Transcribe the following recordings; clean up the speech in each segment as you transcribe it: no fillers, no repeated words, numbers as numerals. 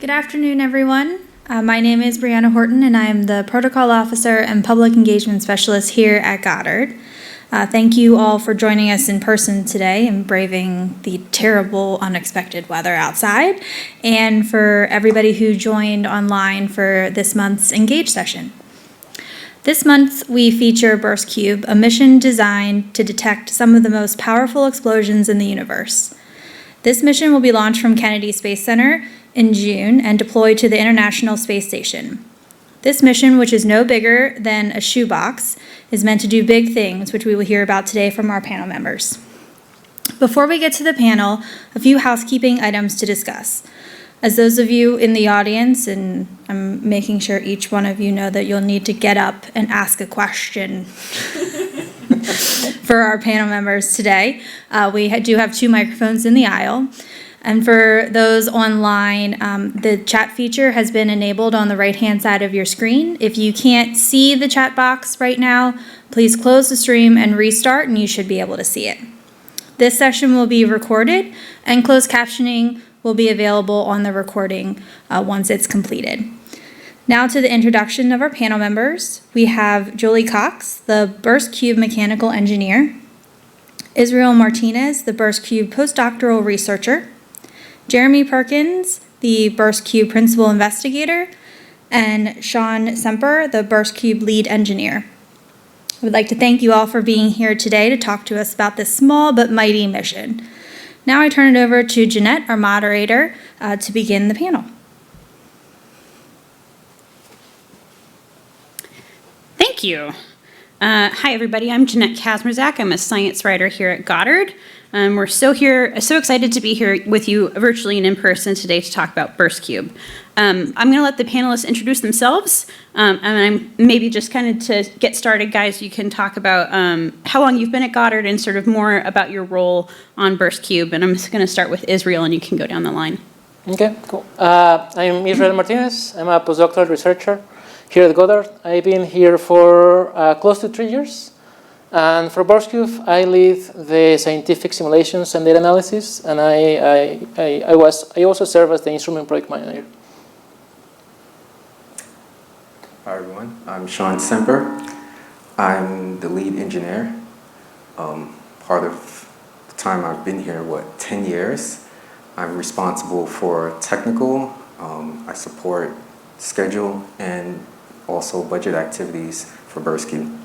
Good afternoon, everyone. My name is Brianna Horton, and I am the Protocol Officer and Public Engagement Specialist here at Goddard. Thank you all for joining us in person today and braving the terrible, unexpected weather outside, and for everybody who joined online for this month's Engage session. This month, we feature BurstCube, a mission designed to detect some of the most powerful explosions in the universe. This mission will be launched from Kennedy Space Center in June and deployed to the International Space Station. This mission, which is no bigger than a shoebox, is meant to do big things, which we will hear about today from our panel members. Before we get to the panel, a few housekeeping items to discuss. As those of you in the audience, and I'm making sure each one of you know that you'll need to get up and ask a question for our panel members today. We do have 2 microphones in the aisle. And for those online, the chat feature has been enabled on the right-hand side of your screen. If you can't see the chat box right now, please close the stream and restart, and you should be able to see it. This session will be recorded, and closed captioning will be available on the recording once it's completed. Now to the introduction of our panel members. We have Julie Cox, the BurstCube mechanical engineer, Israel Martinez, the BurstCube postdoctoral researcher, Jeremy Perkins, the BurstCube principal investigator, and Sean Semper, the BurstCube lead engineer. I would like to thank you all for being here today to talk to us about this small but mighty mission. Now I turn it over to Jeanette, our moderator, to begin the panel. Thank you. Hi, everybody. I'm Jeanette Kazmierzak. I'm a science writer here at Goddard. We're so excited to be here with you virtually and in person today to talk about BurstCube. I'm going to let the panelists introduce themselves, and I'm maybe just kind of to get started, guys, you can talk about how long you've been at Goddard and sort of more about your role on BurstCube. And I'm just going to start with Israel, and you can go down the line. Okay, cool. I'm Israel Martinez. I'm a postdoctoral researcher here at Goddard. I've been here for close to 3 years. And for BurstCube, I lead the scientific simulations and data analysis, and I also serve as the instrument project manager. Hi everyone, I'm Sean Semper. I'm the lead engineer. Part of the time I've been here, 10 years. I'm responsible for technical, I support schedule, and also budget activities for BurstCube.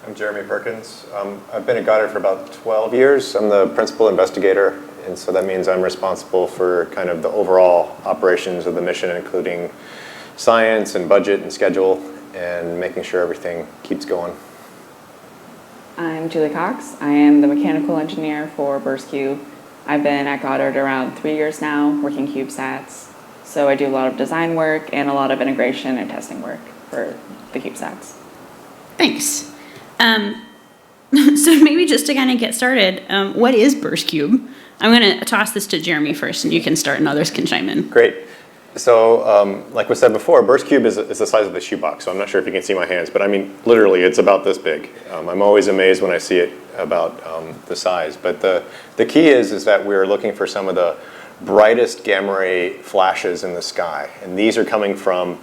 I'm Jeremy Perkins. I've been at Goddard for about 12 years. I'm the principal investigator, and so that means I'm responsible for kind of the overall operations of the mission, including science and budget and schedule, and making sure everything keeps going. I'm Julie Cox. I am the mechanical engineer for BurstCube. I've been at Goddard around 3 years now, working CubeSats. So I do a lot of design work and a lot of integration and testing work for the CubeSats. Thanks. So maybe just to kind of get started, what is BurstCube? I'm going to toss this to Jeremy first, and you can start, and others can chime in. Great. So like we said before, BurstCube is the size of the shoebox, so I'm not sure if you can see my hands, but I mean, literally, it's about this big. I'm always amazed when I see it about the size. But the key is that we're looking for some of the brightest gamma ray flashes in the sky, and these are coming from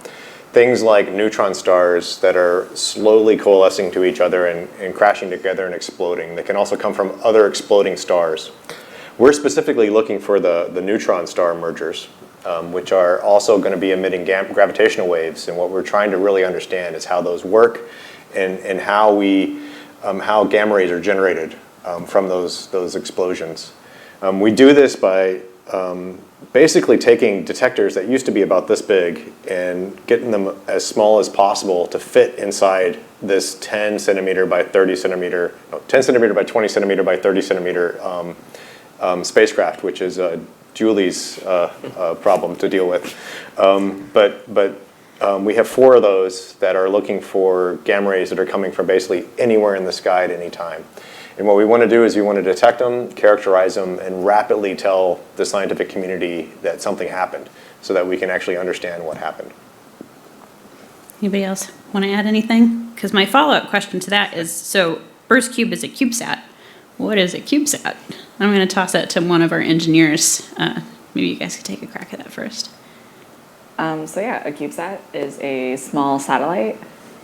things like neutron stars that are slowly coalescing to each other and crashing together and exploding. They can also come from other exploding stars. We're specifically looking for the neutron star mergers, which are also going to be emitting gravitational waves. And what we're trying to really understand is how those work and how gamma rays are generated from those explosions. We do this by basically taking detectors that used to be about this big and getting them as small as possible to fit inside this 10 centimeter by 30 centimeter, 10 centimeter by 20 centimeter by 30 centimeter spacecraft, which is Julie's problem to deal with. But we have 4 of those that are looking for gamma rays that are coming from basically anywhere in the sky at any time. And what we want to do is we want to detect them, characterize them, and rapidly tell the scientific community that something happened so that we can actually understand what happened. Anybody else want to add anything? Because my follow-up question to that is, so BurstCube is a CubeSat. What is a CubeSat? I'm going to toss that to one of our engineers maybe you guys could take a crack at that first. So yeah, a CubeSat is a small satellite.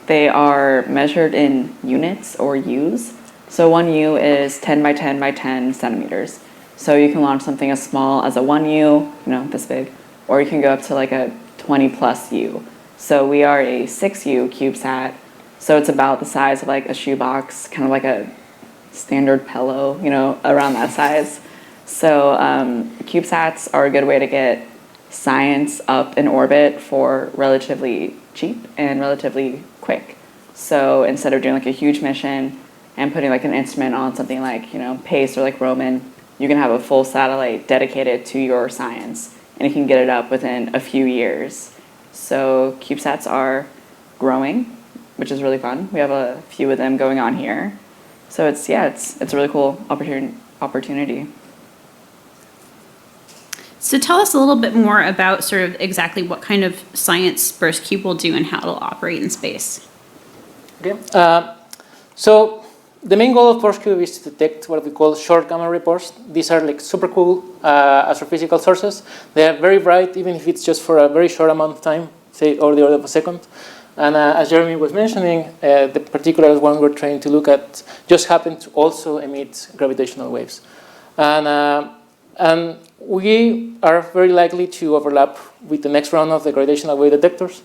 They are measured in units or U's. So 1 U is 10 by 10 by 10 centimeters. So you can launch something as small as a 1 U, this big, or you can go up to like a 20 plus U. So we are a 6 U CubeSat. So it's about the size of like a shoebox, kind of like a standard pillow, around that size. So CubeSats are a good way to get science up in orbit for relatively cheap and relatively quick. So instead of doing like a huge mission and putting like an instrument on something like, PACE or like Roman, you can have a full satellite dedicated to your science, and you can get it up within a few years. So CubeSats are growing, which is really fun. We have a few of them going on here. So it's a really cool opportunity. So tell us a little bit more about sort of exactly what kind of science BurstCube will do and how it'll operate in space. Okay. So the main goal of BurstCube is to detect what we call short gamma ray bursts. These are like super cool astrophysical sources. They are very bright, even if it's just for a very short amount of time, say over the order of a second. And as Jeremy was mentioning, the particular one we're trying to look at just happened to also emit gravitational waves. And we are very likely to overlap with the next round of the gravitational wave detectors.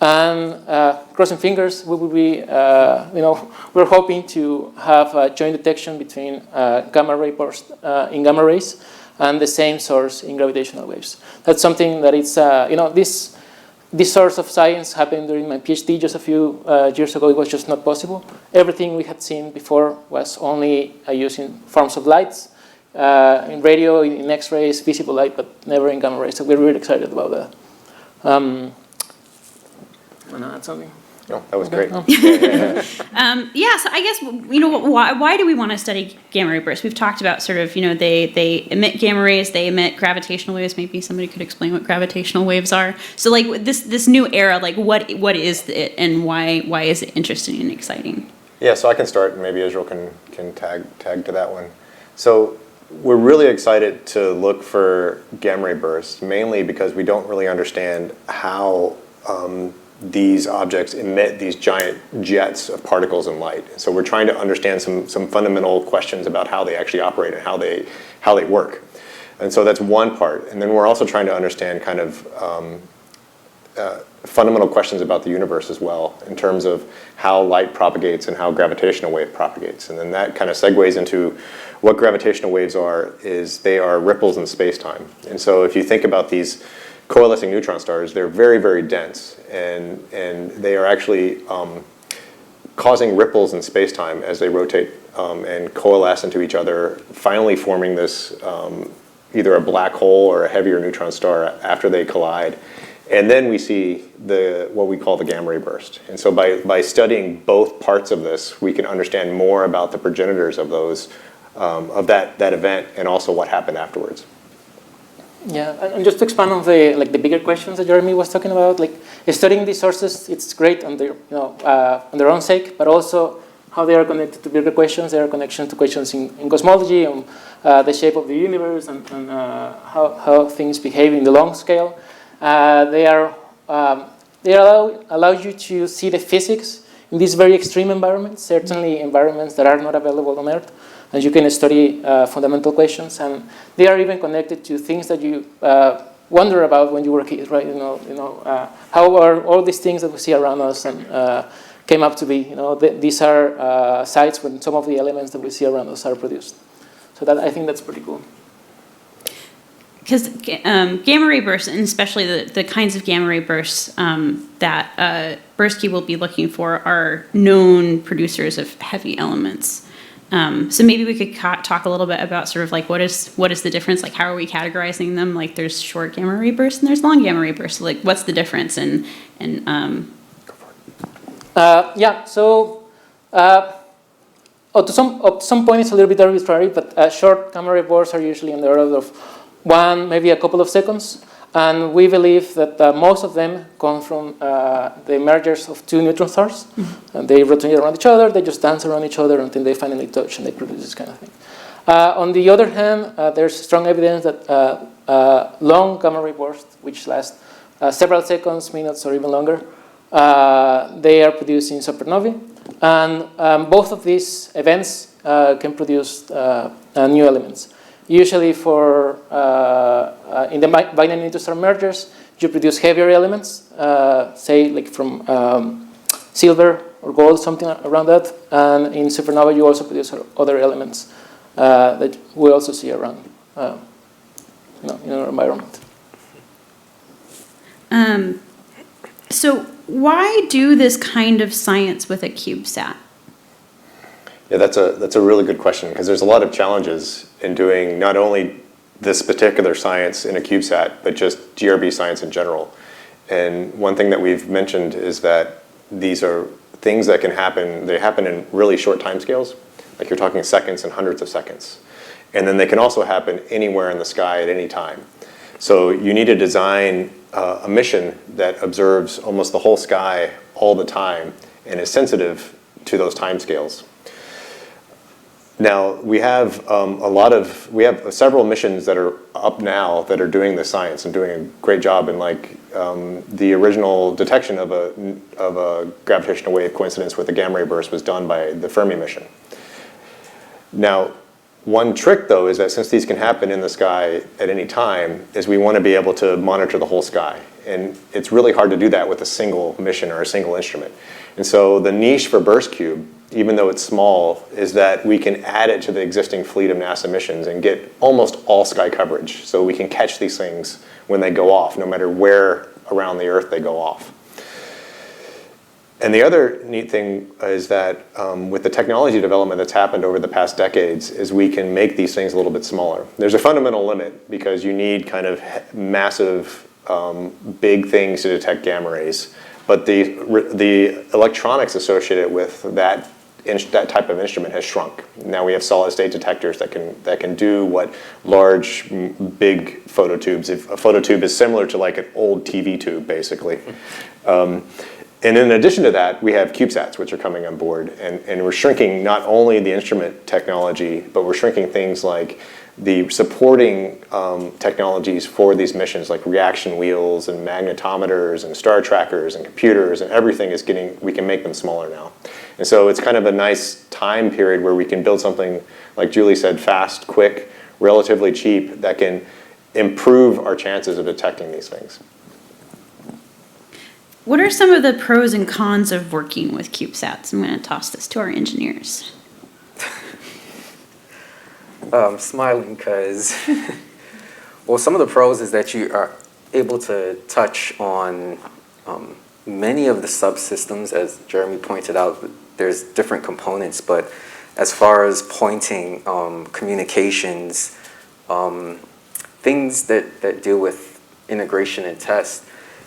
And crossing fingers, we will be, we're hoping to have a joint detection between gamma ray bursts in gamma rays and the same source in gravitational waves. That's something that it's, this source of science happened during my PhD just a few years ago. It was just not possible. Everything we had seen before was only using forms of lights, in radio, in X-rays, visible light, but never in gamma rays. So we're really excited about that. That's something. Oh, that was great. Oh. Yeah, so I guess, why do we want to study gamma ray bursts? We've talked about sort of, they emit gamma rays, they emit gravitational waves. Maybe somebody could explain what gravitational waves are. So like this new era, like what is it and why is it interesting and exciting? Yeah, so I can start, and maybe Israel can tag to that one. So we're really excited to look for gamma ray bursts, mainly because we don't really understand how these objects emit these giant jets of particles and light. So we're trying to understand some fundamental questions about how they actually operate and how they work. And so that's one part. And then we're also trying to understand kind of fundamental questions about the universe as well, in terms of how light propagates and how gravitational wave propagates. And then that kind of segues into what gravitational waves are, is they are ripples in space-time. And so if you think about these coalescing neutron stars, they're very, very dense, and they are actually causing ripples in space-time as they rotate and coalesce into each other, finally forming this either a black hole or a heavier neutron star after they collide. And then we see what we call the gamma ray burst. And so by studying both parts of this, we can understand more about the progenitors of those, of that event, and also what happened afterwards. Yeah, and just to expand on the bigger questions that Jeremy was talking about, like studying these sources, it's great on their own sake, but also how they are connected to bigger questions. There are connections to questions in cosmology, on the shape of the universe, and how things behave in the long scale. They allow you to see the physics in these very extreme environments, certainly environments that are not available on Earth, and you can study fundamental questions, and they are even connected to things that you wonder about when you were a kid, right? How are all these things that we see around us and came up to be? These are sites when some of the elements that we see around us are produced. So I think that's pretty cool. Because gamma ray bursts, and especially the kinds of gamma ray bursts that BurstCube will be looking for, are known producers of heavy elements. So maybe we could talk a little bit about sort of like what is the difference? Like how are we categorizing them? Like there's short gamma ray bursts and there's long gamma ray bursts. So like what's the difference? And yeah. So to some point it's a little bit arbitrary, but short gamma ray bursts are usually in the order of 1, maybe a couple of seconds, and we believe that most of them come from the mergers of 2 neutron stars. Mm-hmm. And they rotate around each other, they just dance around each other until they finally touch and they produce this kind of thing. On the other hand, there's strong evidence that long gamma ray bursts, which last several seconds, minutes, or even longer. They are produced in supernovae, and both of these events can produce new elements. Usually for in the binary neutron mergers, you produce heavier elements, say like from silver or gold, something around that. And in supernova, you also produce other elements that we also see around in our environment. So why do this kind of science with a CubeSat? Yeah, that's a really good question, because there's a lot of challenges in doing not only this particular science in a CubeSat, but just GRB science in general. And one thing that we've mentioned is that these are things that can happen, they happen in really short timescales, like you're talking seconds and hundreds of seconds. And then they can also happen anywhere in the sky at any time. So you need to design a mission that observes almost the whole sky all the time and is sensitive to those timescales. Now, we have several missions that are up now that are doing the science and doing a great job. And like the original detection of a gravitational wave coincidence with a gamma ray burst was done by the Fermi mission. Now, one trick, though, is that since these can happen in the sky at any time, is we want to be able to monitor the whole sky. And it's really hard to do that with a single mission or a single instrument. And so the niche for BurstCube, even though it's small, is that we can add it to the existing fleet of NASA missions and get almost all sky coverage. So we can catch these things when they go off, no matter where around the Earth they go off. And the other neat thing is that with the technology development that's happened over the past decades is we can make these things a little bit smaller. There's a fundamental limit because you need kind of massive, big things to detect gamma rays. But the electronics associated with that type of instrument has shrunk. Now we have solid state detectors that can do what large, big phototubes. If a phototube is similar to like an old TV tube, basically. And in addition to that, we have CubeSats, which are coming on board. And we're shrinking not only the instrument technology, but we're shrinking things like the supporting technologies for these missions, like reaction wheels and magnetometers and star trackers and computers, and everything is we can make them smaller now. And so it's kind of a nice time period where we can build something, like Julie said, fast, quick, relatively cheap, that can improve our chances of detecting these things. What are some of the pros and cons of working with CubeSats? I'm going to toss this to our engineers. I'm smiling because, well, some of the pros is that you are able to touch on many of the subsystems. As Jeremy pointed out, there's different components, but as far as pointing, communications, things that deal with integration and test,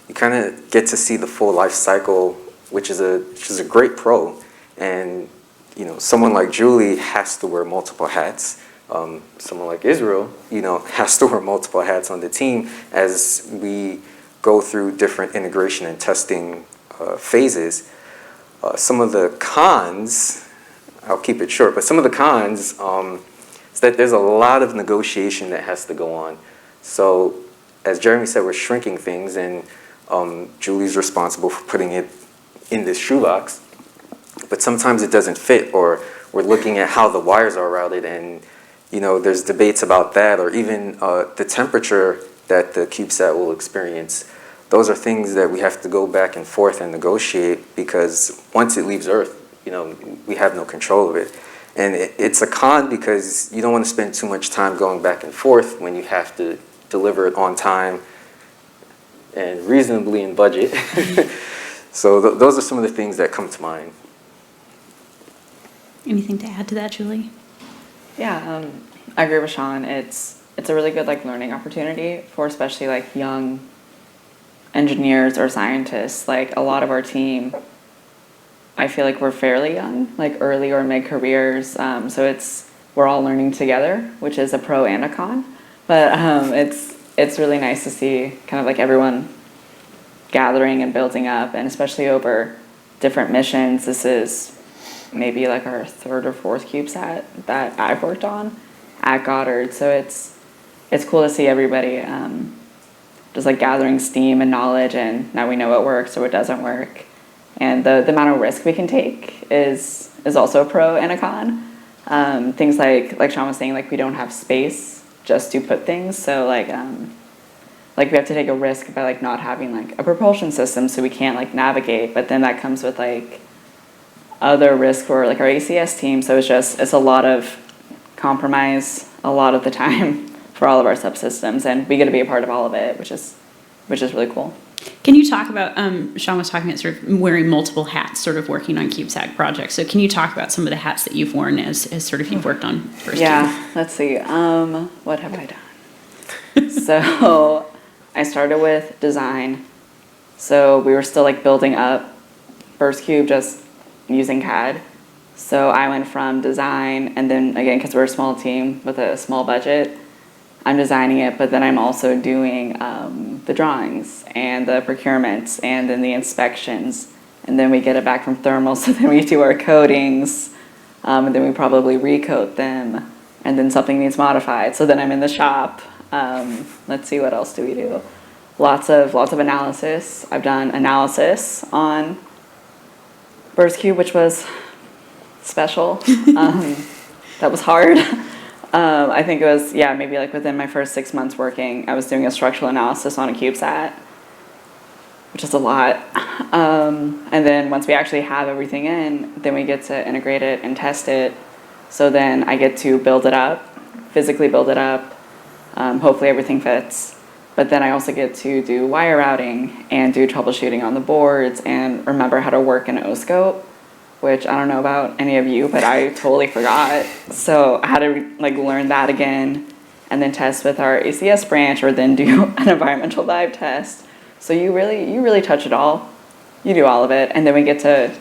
you kind of get to see the full life cycle, which is a great pro. And someone like Julie has to wear multiple hats. Someone like Israel, has to wear multiple hats on the team as we go through different integration and testing phases. Some of the cons, I'll keep it short, but some of the cons is that there's a lot of negotiation that has to go on. So, as Jeremy said, we're shrinking things, and Julie's responsible for putting it in this shoebox. But sometimes it doesn't fit, or we're looking at how the wires are routed, and there's debates about that, or even the temperature that the CubeSat will experience. Those are things that we have to go back and forth and negotiate, because once it leaves Earth, we have no control of it. And it's a con because you don't want to spend too much time going back and forth when you have to deliver it on time and reasonably in budget. So those are some of the things that come to mind. Anything to add to that, Julie? Yeah, I agree with Sean. It's a really good learning opportunity for especially young engineers or scientists. A lot of our team, I feel like we're fairly young, early or mid careers. So we're all learning together, which is a pro and a con. But it's really nice to see kind of everyone gathering and building up, and especially over different missions. This is maybe our third or fourth CubeSat that I've worked on at Goddard. So it's it's cool to see everybody just like gathering steam and knowledge, and now we know what works or what doesn't work. And the amount of risk we can take is also a pro and a con. Things like Sean was saying, like we don't have space just to put things, so like we have to take a risk by like not having like a propulsion system, so we can't like navigate. But then that comes with like other risk for like our ACS team. So it's a lot of compromise a lot of the time for all of our subsystems, and we get to be a part of all of it, which is really cool. Can you talk about, Sean was talking about sort of wearing multiple hats, sort of working on CubeSat projects. So can you talk about some of the hats that you've worn as sort of you've worked on BurstCube? Yeah, let's see. What have I done? So I started with design. So we were still like building up BurstCube just using CAD. So I went from design, and then again, because we're a small team with a small budget, I'm designing it, but then I'm also doing the drawings and the procurements and then the inspections. And then we get it back from thermal, so then we do our coatings, and then we probably recoat them, and then something needs modified. So then I'm in the shop. Let's see, what else do we do? Lots of analysis. I've done analysis on BurstCube, which was special. That was hard. I think it was, maybe like within my first 6 months working, I was doing a structural analysis on a CubeSat, which is a lot. And then once we actually have everything in, then we get to integrate it and test it. So then I get to build it up, physically build it up. Hopefully everything fits. But then I also get to do wire routing and do troubleshooting on the boards and remember how to work an O-scope, which I don't know about any of you, but I totally forgot. So I had to like learn that again and then test with our ACS branch, or then do an environmental dive test. So you really touch it all. You do all of it, and then we get to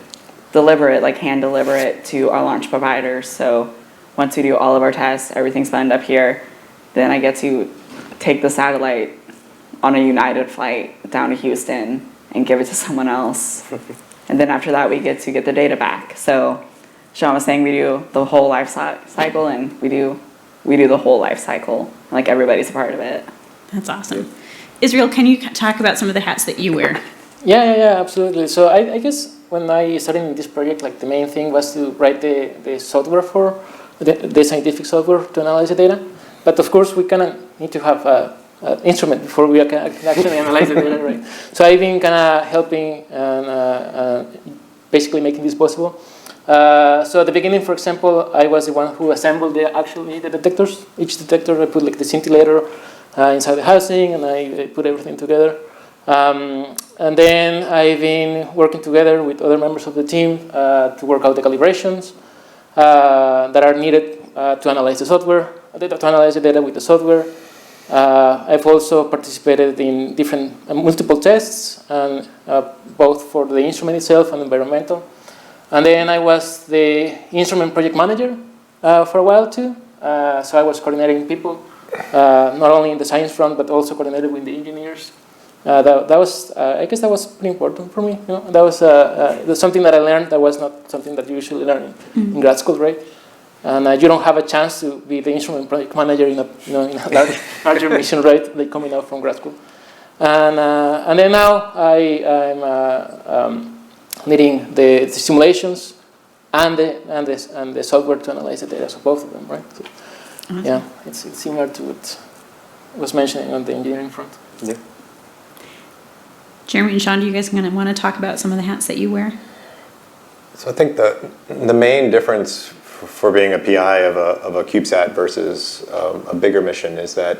deliver it, like hand deliver it to our launch providers. So once we do all of our tests, everything's lined up here, then I get to take the satellite on a United flight down to Houston and give it to someone else. And then after that, we get to get the data back. So Sean was saying we do the whole life cycle, and we do the whole life cycle. Like everybody's a part of it. That's awesome. Israel, can you talk about some of the hats that you wear? Yeah, absolutely. So I guess when I started in this project, like the main thing was to write the software for the scientific software to analyze the data. But of course, we kind of need to have an instrument before we can actually analyze the data, right? So I've been kind of helping and basically making this possible. So at the beginning, for example, I was the one who assembled the detectors. Each detector, I put like the scintillator inside the housing, and I put everything together. And then I've been working together with other members of the team to work out the calibrations that are needed to analyze the software, to analyze the data with the software. I've also participated in multiple tests, and both for the instrument itself and environmental. And then I was the instrument project manager for a while too. So I was coordinating people, not only in the science front, but also coordinated with the engineers. That was, I guess that was pretty important for me. You know? That was something that I learned that was not something that you usually learn in grad school, right? And you don't have a chance to be the instrument project manager in a larger mission, right? Like coming out from grad school. And then now I'm leading the simulations and the software to analyze the data. So both of them, right? So, awesome. Yeah, it's similar to what I was mentioning on the engineering front. Yeah. Jeremy and Sean, do you guys want to talk about some of the hats that you wear? So I think the main difference for being a PI of a CubeSat versus a bigger mission is that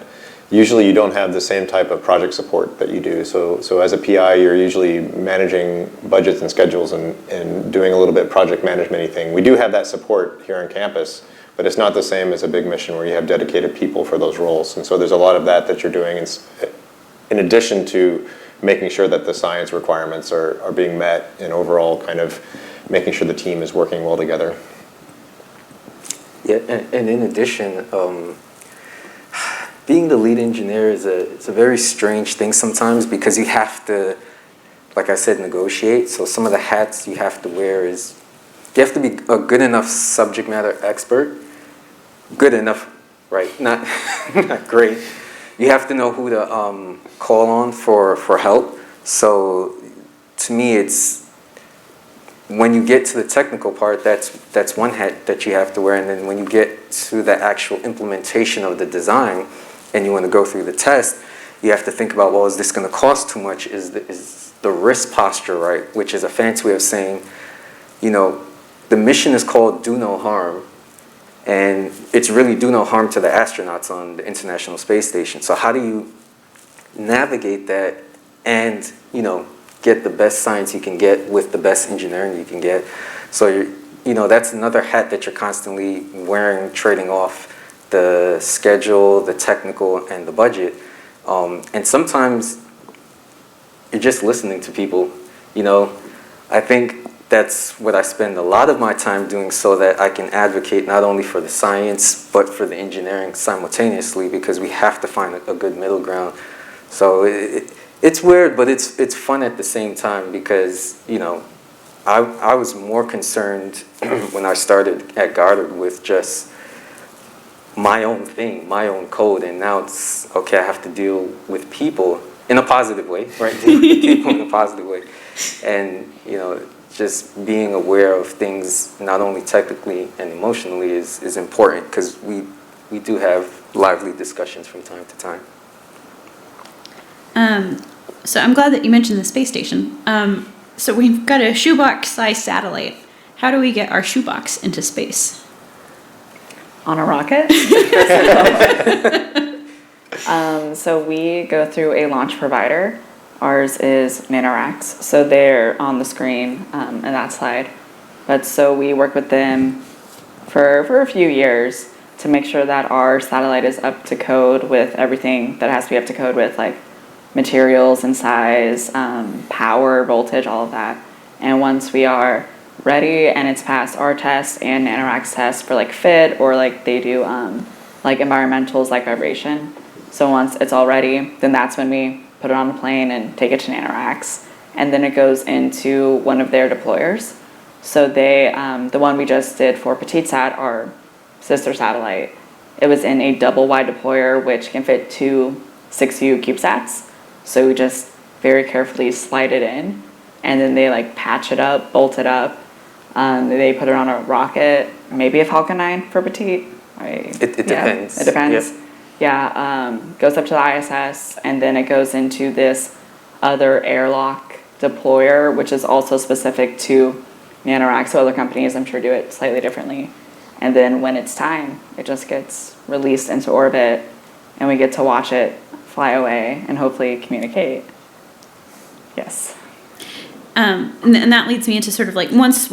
usually you don't have the same type of project support that you do. So as a PI, you're usually managing budgets and schedules and doing a little bit project management-y thing. We do have that support here on campus, but it's not the same as a big mission where you have dedicated people for those roles. And so there's a lot of that you're doing in addition to making sure that the science requirements are being met and overall kind of making sure the team is working well together. Yeah, and in addition, being the lead engineer it's a very strange thing sometimes, because you have to, like I said, negotiate. So some of the hats you have to wear is, you have to be a good enough subject matter expert. Good enough, right? Not great. you have to know who to call on for help. So to me, it's when you get to the technical part, that's one hat that you have to wear, and then when you get to the actual implementation of the design, and you want to go through the test, you have to think about, well, is this going to cost too much? Is the risk posture right? Which is a fancy way of saying, you know, the mission is called Do No Harm, and it's really do no harm to the astronauts on the International Space Station. So how do you navigate that and, you know, get the best science you can get with the best engineering you can get? So, you know, that's another hat that you're constantly wearing, trading off the schedule, the technical, and the budget. And sometimes you're just listening to people. You know, I think that's what I spend a lot of my time doing, so that I can advocate not only for the science but for the engineering simultaneously, because we have to find a good middle ground. So it's weird, but it's fun at the same time, because, you know, I was more concerned when I started at Goddard with just my own thing, my own code, and now it's, okay, I have to deal with people in a positive way, right? Deal with people in a positive way. And, you know, just being aware of things, not only technically and emotionally, is important, because we do have lively discussions from time to time. So I'm glad that you mentioned the space station. So we've got a shoebox-sized satellite. How do we get our shoebox into space? On a rocket. So we go through a launch provider. Ours is NanoRacks, so they're on the screen in that slide. But so we work with them for a few years to make sure that our satellite is up to code with everything that has to be up to code with, like materials and size, power, voltage, all of that. And once we are ready and it's passed our test and NanoRacks test for like fit, or like they do like environmentals like vibration. So once it's all ready, then that's when we put it on the plane and take it to NanoRacks. And then it goes into one of their deployers. So they, the one we just did for PetiteSat, our sister satellite, it was in a double wide deployer, which can fit 2 6U CubeSats. So we just very carefully slide it in, and then they like patch it up, bolt it up. They put it on a rocket, maybe a Falcon 9 for Petite. It depends. It depends. Yep. Yeah, goes up to the ISS, and then it goes into this other airlock deployer, which is also specific to NanoRacks. So other companies, I'm sure, do it slightly differently. And then when it's time, it just gets released into orbit, and we get to watch it fly away and hopefully communicate. Yes. And that leads me into sort of like once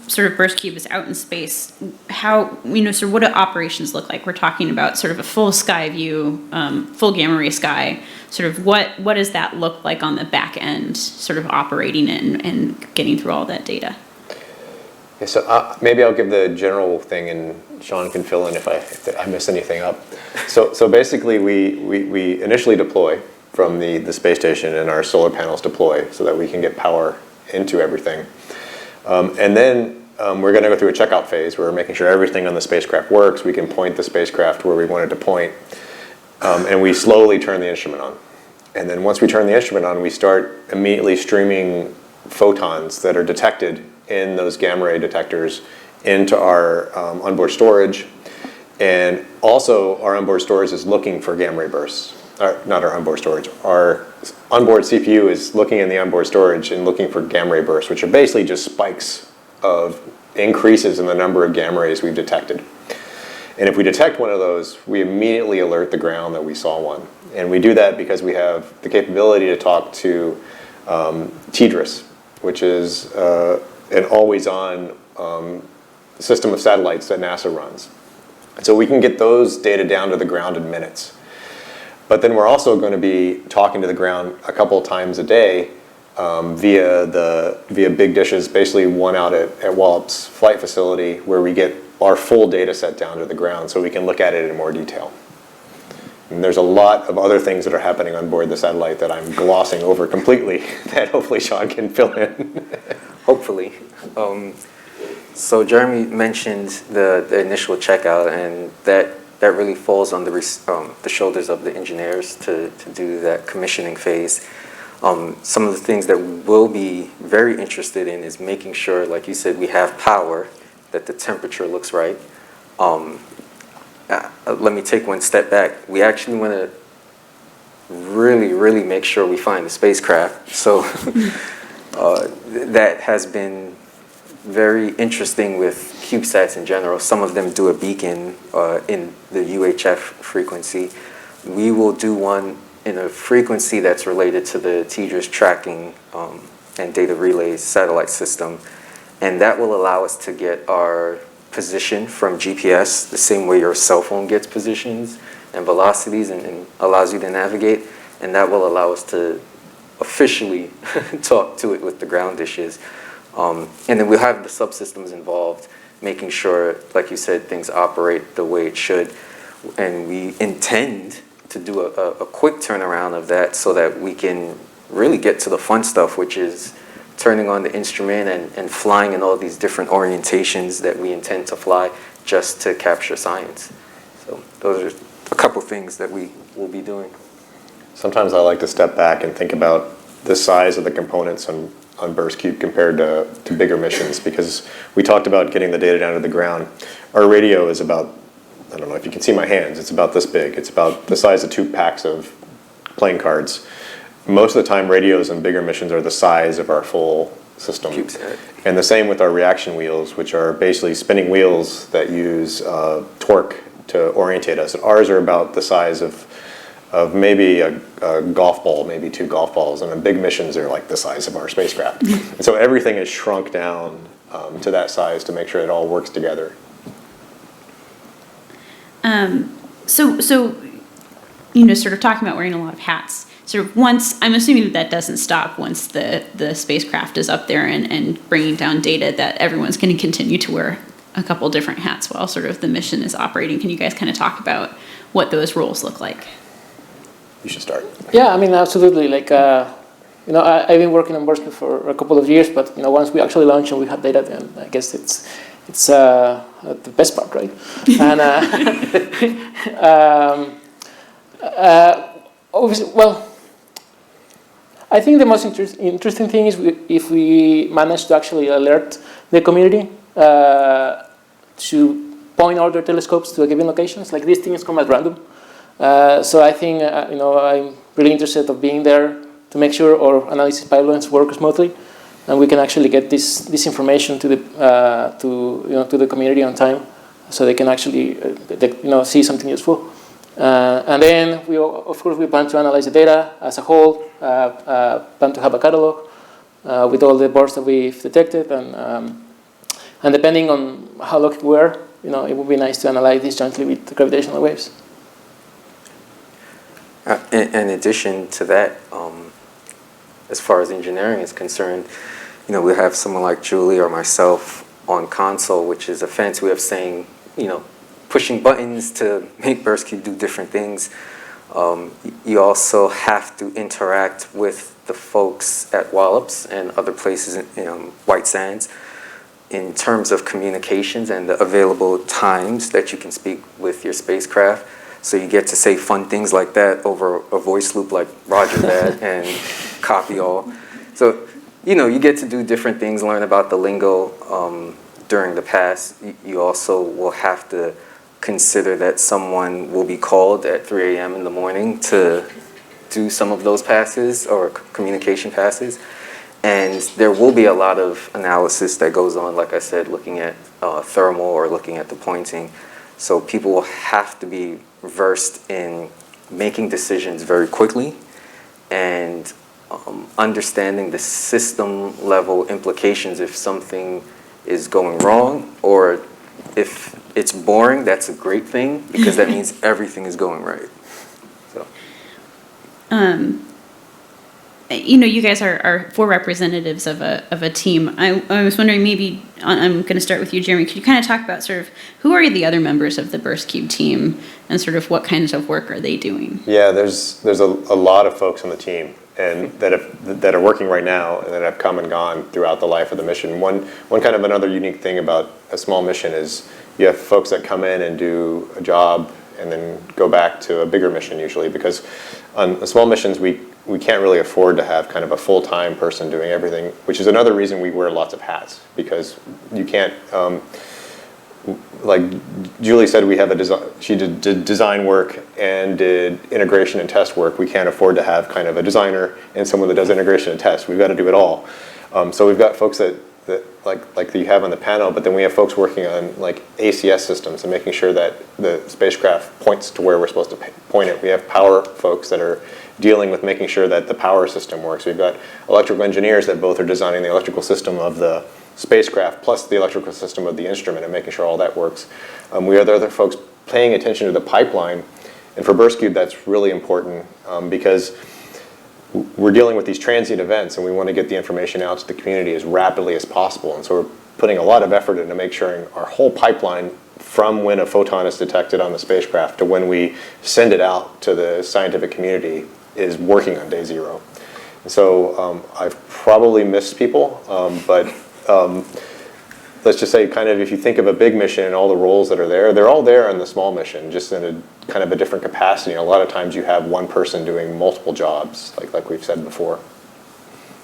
sort of BurstCube is out in space, how, you know, sort of what do operations look like? We're talking about sort of a full sky view, full gamma ray sky. Sort of what does that look like on the back end, sort of operating it and getting through all that data? Yeah, so maybe I'll give the general thing, and Sean can fill in if I miss anything up. So basically, we initially deploy from the space station, and our solar panels deploy so that we can get power into everything. And then we're going to go through a checkout phase where we're making sure everything on the spacecraft works. We can point the spacecraft where we want it to point. And we slowly turn the instrument on. And then once we turn the instrument on, we start immediately streaming photons that are detected in those gamma ray detectors into our onboard storage. And also, our onboard storage is looking for gamma ray bursts. Not our onboard storage. Our onboard CPU is looking in the onboard storage and looking for gamma ray bursts, which are basically just spikes of increases in the number of gamma rays we've detected. And if we detect one of those, we immediately alert the ground that we saw one. And we do that because we have the capability to talk to TDRS, which is an always-on system of satellites that NASA runs. So we can get those data down to the ground in minutes. But then we're also going to be talking to the ground a couple of times a day via big dishes, basically one out at Wallop's flight facility, where we get our full data set down to the ground so we can look at it in more detail. And there's a lot of other things that are happening on board the satellite that I'm glossing over completely that hopefully Sean can fill in. Hopefully. So Jeremy mentioned the initial checkout, and that that really falls on the shoulders of the engineers to do that commissioning phase. Some of the things that we'll be very interested in is making sure, like you said, we have power, that the temperature looks right. Let me take one step back. We actually want to really make sure we find the spacecraft. So that has been very interesting with CubeSats in general. Some of them do a beacon in the UHF frequency. We will do one in a frequency that's related to the TDRS tracking and data relay satellite system. And that will allow us to get our position from GPS the same way your cell phone gets positions and velocities and allows you to navigate. And that will allow us to officially talk to it with the ground dishes. And then we'll have the subsystems involved, making sure, like you said, things operate the way it should. And we intend to do a quick turnaround of that so that we can really get to the fun stuff, which is turning on the instrument and flying in all these different orientations that we intend to fly just to capture science. So those are a couple things that we will be doing. Sometimes I like to step back and think about the size of the components on BurstCube compared to bigger missions, because we talked about getting the data down to the ground. Our radio is about, I don't know if you can see my hands, it's about this big. It's about the size of 2 packs of playing cards. Most of the time, radios and bigger missions are the size of our full system. CubeSat. And the same with our reaction wheels, which are basically spinning wheels that use torque to orientate us. Ours are about the size of maybe a golf ball, maybe 2 golf balls, and the big missions are like the size of our spacecraft. And so everything is shrunk down to that size to make sure it all works together. So sort of talking about wearing a lot of hats. Sort of once, I'm assuming that doesn't stop once the spacecraft is up there and bringing down data, that everyone's going to continue to wear a couple different hats while sort of the mission is operating. Can you guys kind of talk about what those roles look like? You should start. Yeah, I mean, absolutely. Like, I've been working on BurstCube for a couple of years, but once we actually launch and we have data, then I guess it's the best part, right? And obviously, well, I think the most interesting thing is if we manage to actually alert the community to point all their telescopes to a given locations. Like, these things come at random. So I think I'm really interested of being there to make sure our analysis pipelines work smoothly, and we can actually get this information to the community on time, so they can actually see something useful. And then of course we plan to analyze the data as a whole. Plan to have a catalog with all the bursts that we've detected, and depending on how lucky we are, it would be nice to analyze this jointly with the gravitational waves. In addition to that, as far as engineering is concerned, we have someone like Julie or myself on console, which is a fancy way of saying, pushing buttons to make BurstCube do different things. You also have to interact with the folks at Wallops and other places in White Sands in terms of communications and the available times that you can speak with your spacecraft. So you get to say fun things like that over a voice loop like Roger that and copy all. So, you get to do different things, learn about the lingo during the pass. You also will have to consider that someone will be called at 3 a.m. in the morning to do some of those passes or communication passes. And there will be a lot of analysis that goes on, like I said, looking at thermal or looking at the pointing. So people will have to be versed in making decisions very quickly and understanding the system level implications if something is going wrong, or if it's boring, that's a great thing because that means everything is going right. So. You guys are 4 representatives of a team. I was wondering, maybe I'm going to start with you, Jeremy. Could you kind of talk about sort of who are the other members of the BurstCube team and sort of what kinds of work are they doing? Yeah, there's a lot of folks on the team and that are working right now and that have come and gone throughout the life of the mission. One kind of another unique thing about a small mission is you have folks that come in and do a job and then go back to a bigger mission usually, because on the small missions we can't really afford to have kind of a full-time person doing everything, which is another reason we wear lots of hats, because you can't, like Julie said, we have a design, she did design work and did integration and test work. We can't afford to have kind of a designer and someone that does integration and test. We've got to do it all. So we've got folks that like you have on the panel, but then we have folks working on like ACS systems and making sure that the spacecraft points to where we're supposed to point it. We have power folks that are dealing with making sure that the power system works. We've got electrical engineers that both are designing the electrical system of the spacecraft plus the electrical system of the instrument and making sure all that works. We have other folks paying attention to the pipeline, and for BurstCube that's really important because we're dealing with these transient events and we want to get the information out to the community as rapidly as possible, and so we're putting a lot of effort into make sure our whole pipeline from when a photon is detected on the spacecraft to when we send it out to the scientific community is working on day zero. And so I've probably missed people, but let's just say kind of if you think of a big mission and all the roles that are there, they're all there in the small mission, just in a kind of a different capacity. And a lot of times you have one person doing multiple jobs, like we've said before.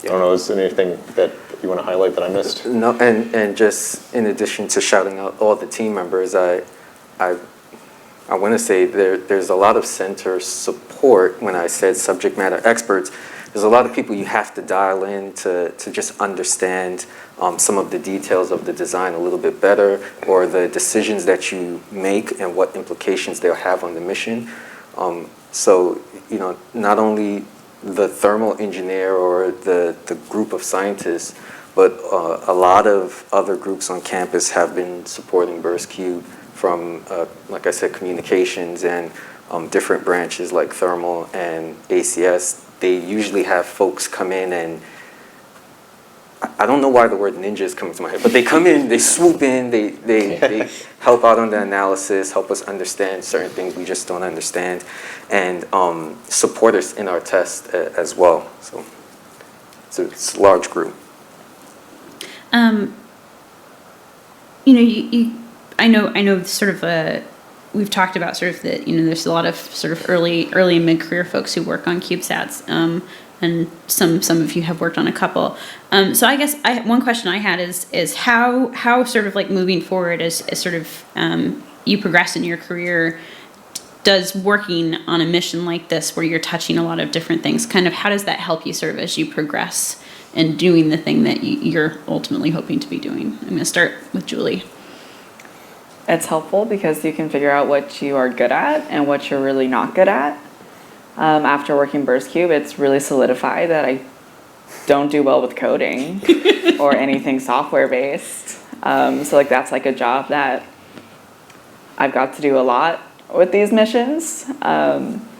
I don't know, is there anything that you want to highlight that I missed? No, and just in addition to shouting out all the team members, I want to say there's a lot of center support. When I said subject matter experts, there's a lot of people you have to dial in to just understand some of the details of the design a little bit better, or the decisions that you make and what implications they'll have on the mission. So, you know, not only the thermal engineer or the group of scientists, but a lot of other groups on campus have been supporting BurstCube from, like I said, communications and different branches like thermal and ACS. They usually have folks come in and, I don't know why the word ninja is coming to my head, but they come in, they swoop in, they help out on the analysis, help us understand certain things we just don't understand, and support us in our test as well. So it's a large group. You know, I know sort of we've talked about sort of the, you know, there's a lot of sort of early and mid-career folks who work on CubeSats, and some of you have worked on a couple. So I guess one question I had is how sort of like moving forward as sort of you progress in your career, does working on a mission like this where you're touching a lot of different things, kind of how does that help you sort of as you progress and doing the thing that you're ultimately hoping to be doing? I'm going to start with Julie. It's helpful because you can figure out what you are good at and what you're really not good at. After working BurstCube, it's really solidified that I don't do well with coding or anything software based. So like that's like a job that I've got to do a lot with these missions.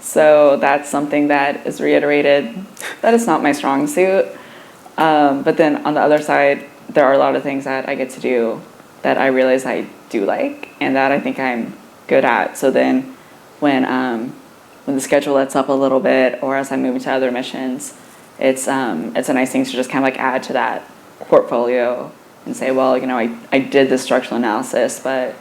So that's something that is reiterated that it's not my strong suit. But then on the other side, there are a lot of things that I get to do that I realize I do like and that I think I'm good at. So then when the schedule lets up a little bit, or as I move into other missions, it's a nice thing to just kind of like add to that portfolio and say, well, you know, I did this structural analysis, but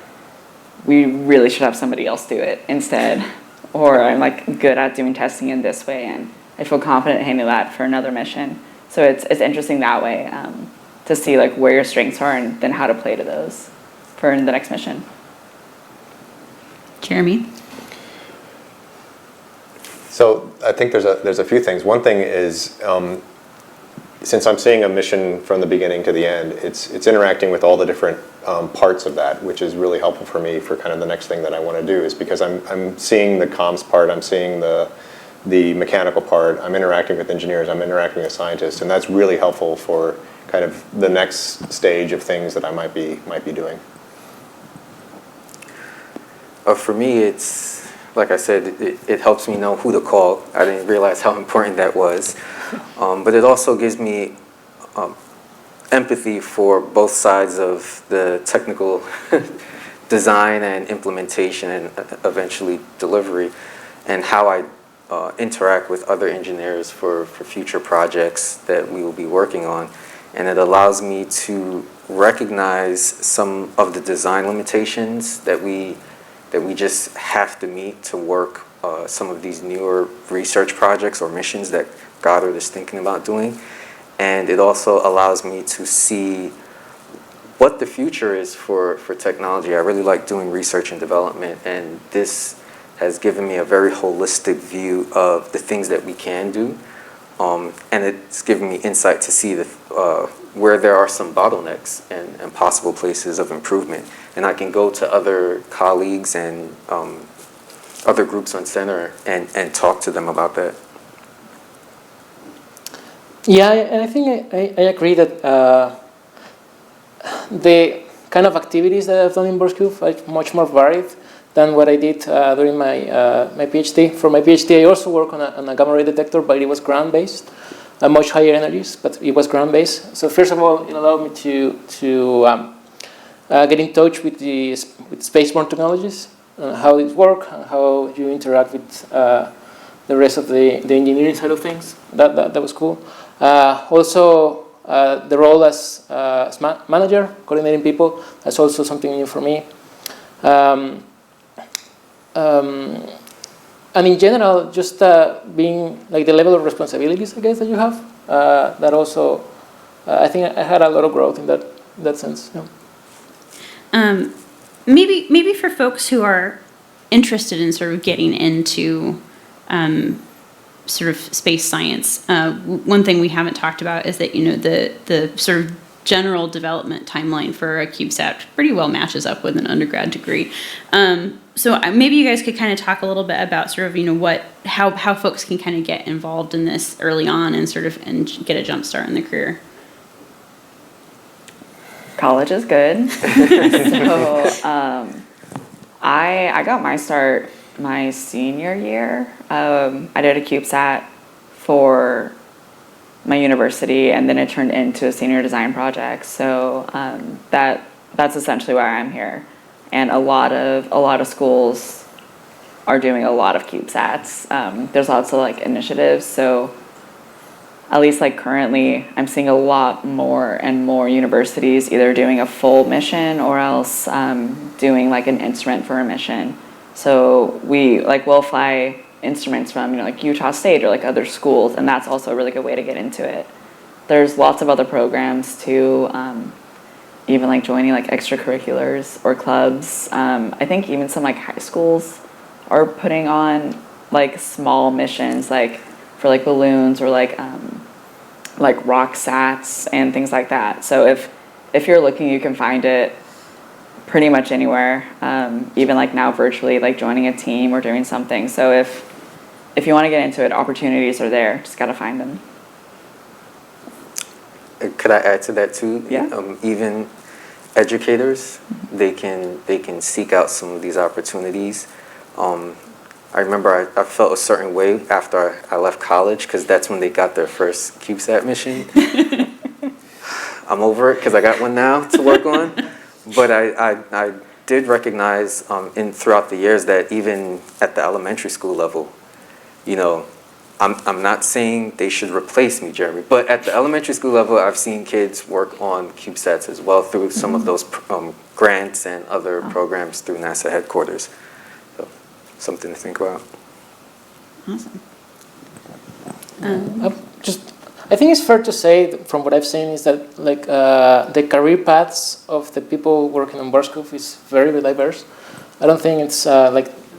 we really should have somebody else do it instead. Or I'm like good at doing testing in this way, and I feel confident handling that for another mission. So it's interesting that way to see like where your strengths are and then how to play to those for the next mission. Jeremy? So I think there's a few things. One thing is, since I'm seeing a mission from the beginning to the end, it's interacting with all the different parts of that, which is really helpful for me for kind of the next thing that I want to do, is because I'm seeing the comms part, I'm seeing the mechanical part, I'm interacting with engineers, I'm interacting with scientists, and that's really helpful for kind of the next stage of things that I might be doing. For me, it's, like I said, it helps me know who to call. I didn't realize how important that was. But it also gives me empathy for both sides of the technical design and implementation and eventually delivery, and how I interact with other engineers for future projects that we will be working on. And it allows me to recognize some of the design limitations that that we just have to meet to work some of these newer research projects or missions that Goddard is thinking about doing. And it also allows me to see what the future is for technology. I really like doing research and development, and this has given me a very holistic view of the things that we can do. And it's given me insight to see where there are some bottlenecks and possible places of improvement. And I can go to other colleagues and other groups on Center and talk to them about that. Yeah, and I think I agree that the kind of activities that I've done in BurstCube are much more varied than what I did during my my PhD. For my PhD, I also work on a gamma ray detector, but it was ground-based, much higher energies, but it was ground-based. So first of all, it allowed me to get in touch with with spaceborne technologies, how it works, how you interact with the rest of the engineering side of things. That was cool. Also, the role as manager, coordinating people, that's also something new for me. And in general, just being like the level of responsibilities, I guess, that you have, that also, I think I had a lot of growth in that sense. Yeah. Maybe for folks who are interested in sort of getting into sort of space science, one thing we haven't talked about is that the sort of general development timeline for a CubeSat pretty well matches up with an undergrad degree. So maybe you guys could kind of talk a little bit about sort of how folks can kind of get involved in this early on and sort of get a jump start in their career. College is good. So I got my start my senior year. I did a CubeSat for my university, and then it turned into a senior design project. So that's essentially why I'm here. And a lot of schools are doing a lot of CubeSats. There's lots of like initiatives. So at least like currently, I'm seeing a lot more and more universities either doing a full mission or else doing like an instrument for a mission. So we'll fly instruments from like Utah State or like other schools, and that's also a really good way to get into it. There's lots of other programs too, even like joining like extracurriculars or clubs. I think even some like high schools are putting on like small missions, like for like balloons or like rock sats and things like that. So if you're looking, you can find it pretty much anywhere, even like now virtually, like joining a team or doing something. So if you want to get into it, opportunities are there. Just got to find them. Could I add to that too? Yeah. Even educators, they can seek out some of these opportunities. I remember I felt a certain way after I left college because that's when they got their first CubeSat mission. I'm over it because I got one now to work on. But I did recognize throughout the years that even at the elementary school level, I'm not saying they should replace me, Jeremy, but at the elementary school level, I've seen kids work on CubeSats as well through some of those grants and other programs through NASA headquarters. So, something to think about. Awesome. I think it's fair to say, from what I've seen, is that like the career paths of the people working on BurstCube is very, very diverse. I don't think it's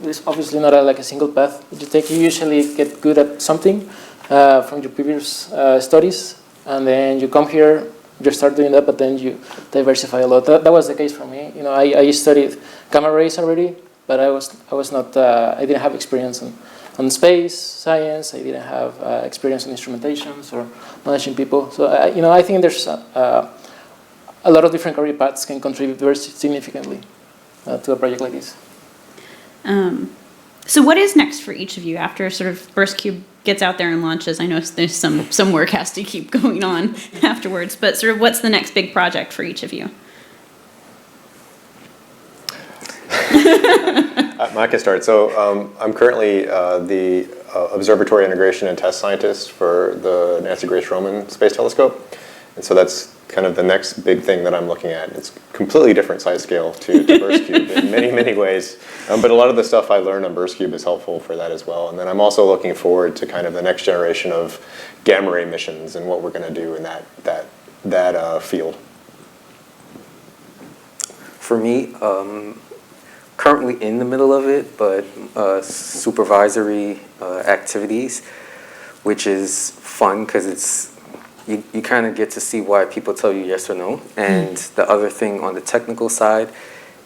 there's obviously not a single path that you take. You usually get good at something from your previous studies, and then you come here, you start doing that, but then you diversify a lot. That was the case for me. I studied gamma rays already, but I was not. I didn't have experience on space science. I didn't have experience in instrumentations or managing people. So I think there's a lot of different career paths can contribute very significantly to a project like this. So what is next for each of you after sort of BurstCube gets out there and launches? I know there's some work has to keep going on afterwards, but sort of what's the next big project for each of you? I can start. So I'm currently the Observatory Integration and Test Scientist for the Nancy Grace Roman Space Telescope. And so that's kind of the next big thing that I'm looking at. It's completely different size scale to BurstCube in many, many ways. But a lot of the stuff I learned on BurstCube is helpful for that as well. And then I'm also looking forward to kind of the next generation of gamma ray missions and what we're going to do in that field. For me, currently in the middle of it, but supervisory activities, which is fun because you kind of get to see why people tell you yes or no. And the other thing on the technical side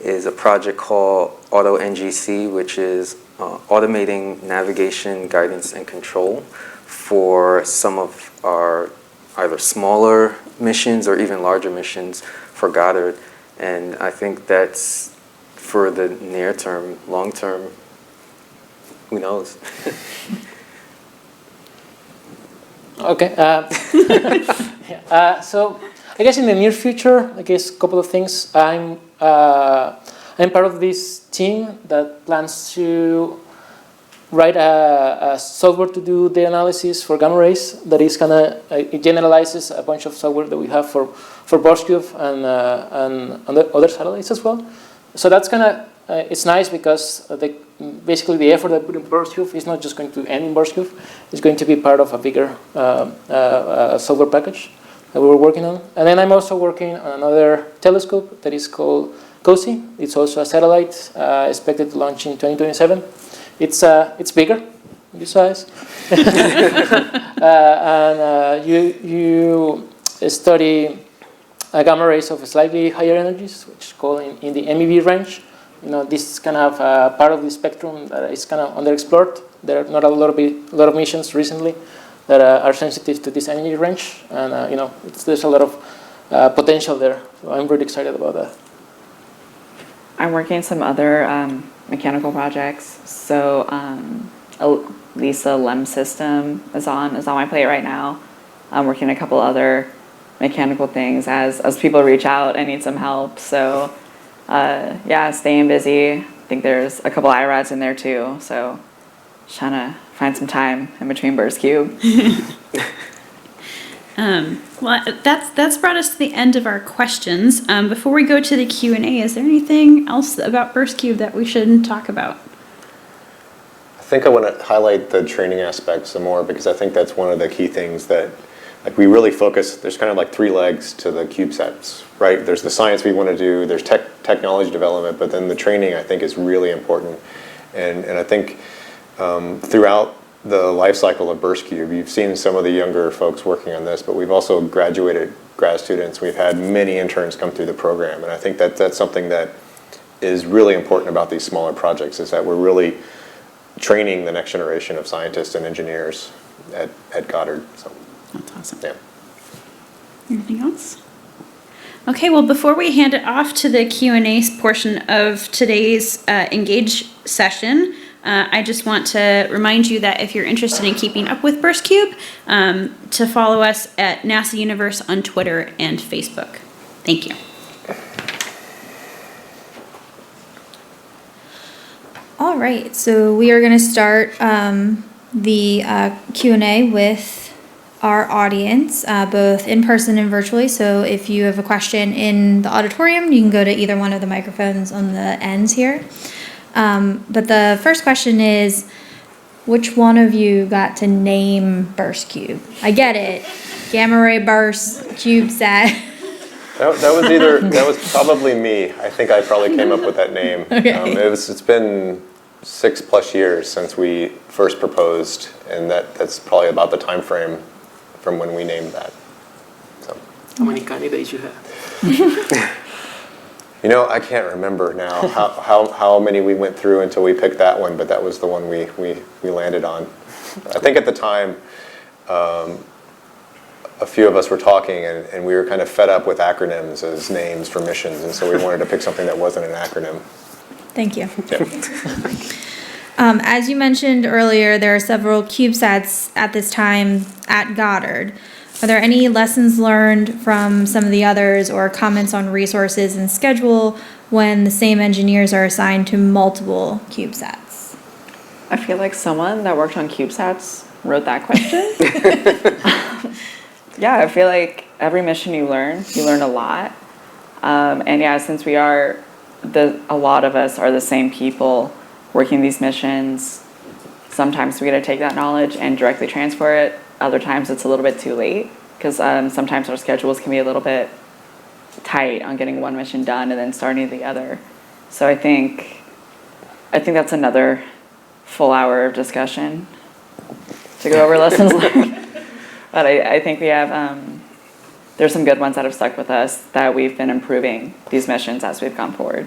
is a project called Auto NGC, which is automating navigation, guidance, and control for some of our either smaller missions or even larger missions for Goddard. And I think that's for the near term. Long term, who knows? Okay. So I guess in the near future, I guess a couple of things. I'm part of this team that plans to write a software to do the analysis for gamma rays. That is kind of it generalizes a bunch of software that we have for BurstCube and other satellites as well. So that's kind of it's nice because basically the effort I put in BurstCube is not just going to end in BurstCube. It's going to be part of a bigger software package that we were working on. And then I'm also working on another telescope that is called COSI. It's also a satellite expected to launch in 2027. It's bigger in size, and you study gamma rays of slightly higher energies, which is called in the MeV range. This is kind of part of the spectrum that is kind of underexplored. There are not a lot of missions recently that are sensitive to this energy range, and there's a lot of potential there. So I'm really excited about that. I'm working on some other mechanical projects. So Lisa LEM system is on my plate right now. I'm working on a couple other mechanical things as people reach out and need some help. So staying busy. I think there's a couple IRADs in there too. So just trying to find some time in between BurstCube. Well, that's brought us to the end of our questions. Before we go to the Q&A, is there anything else about BurstCube that we should talk about? I think I want to highlight the training aspect some more because I think that's one of the key things that we really focus. There's kind of like three legs to the CubeSats, right? There's the science we want to do, there's technology development, but then the training I think is really important. And I think throughout the life cycle of BurstCube, you've seen some of the younger folks working on this, but we've also graduated grad students. We've had many interns come through the program, and I think that's something that is really important about these smaller projects, is that we're really training the next generation of scientists and engineers at Goddard. So that's awesome. Yeah. Anything else? Okay, well, before we hand it off to the Q&A portion of today's Engage session, I just want to remind you that if you're interested in keeping up with BurstCube, to follow us at NASA Universe on Twitter and Facebook. Thank you. All right, so we are going to start the Q&A with our audience, both in person and virtually. So if you have a question in the auditorium, you can go to either one of the microphones on the ends here. But the first question is, which one of you got to name BurstCube? I get it. Gamma ray burst, CubeSat. That was probably me. I think I probably came up with that name. Okay. It's been 6+ years since we first proposed, and that's probably about the time frame from when we named that. So. How many candidates you have? I can't remember now how many we went through until we picked that one, but that was the one we landed on. I think at the time, a few of us were talking, and we were kind of fed up with acronyms as names for missions, and so we wanted to pick something that wasn't an acronym. Thank you. Yeah. As you mentioned earlier, there are several CubeSats at this time at Goddard. Are there any lessons learned from some of the others or comments on resources and schedule when the same engineers are assigned to multiple CubeSats? I feel like someone that worked on CubeSats wrote that question. Yeah, I feel like every mission you learn a lot. And yeah, since a lot of us are the same people working these missions, sometimes we get to take that knowledge and directly transfer it. Other times it's a little bit too late because sometimes our schedules can be a little bit tight on getting one mission done and then starting the other. So I think that's another full hour of discussion to go over lessons learned. But I think we have, there's some good ones that have stuck with us that we've been improving these missions as we've gone forward.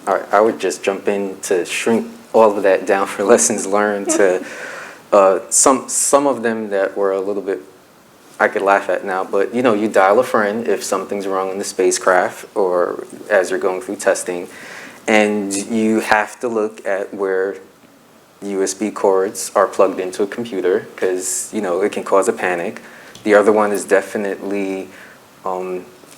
All right, I would just jump in to shrink all of that down for lessons learned to some of them that were a little bit I could laugh at now, but you dial a friend if something's wrong in the spacecraft or as you're going through testing, and you have to look at where USB cords are plugged into a computer because it can cause a panic. The other one is definitely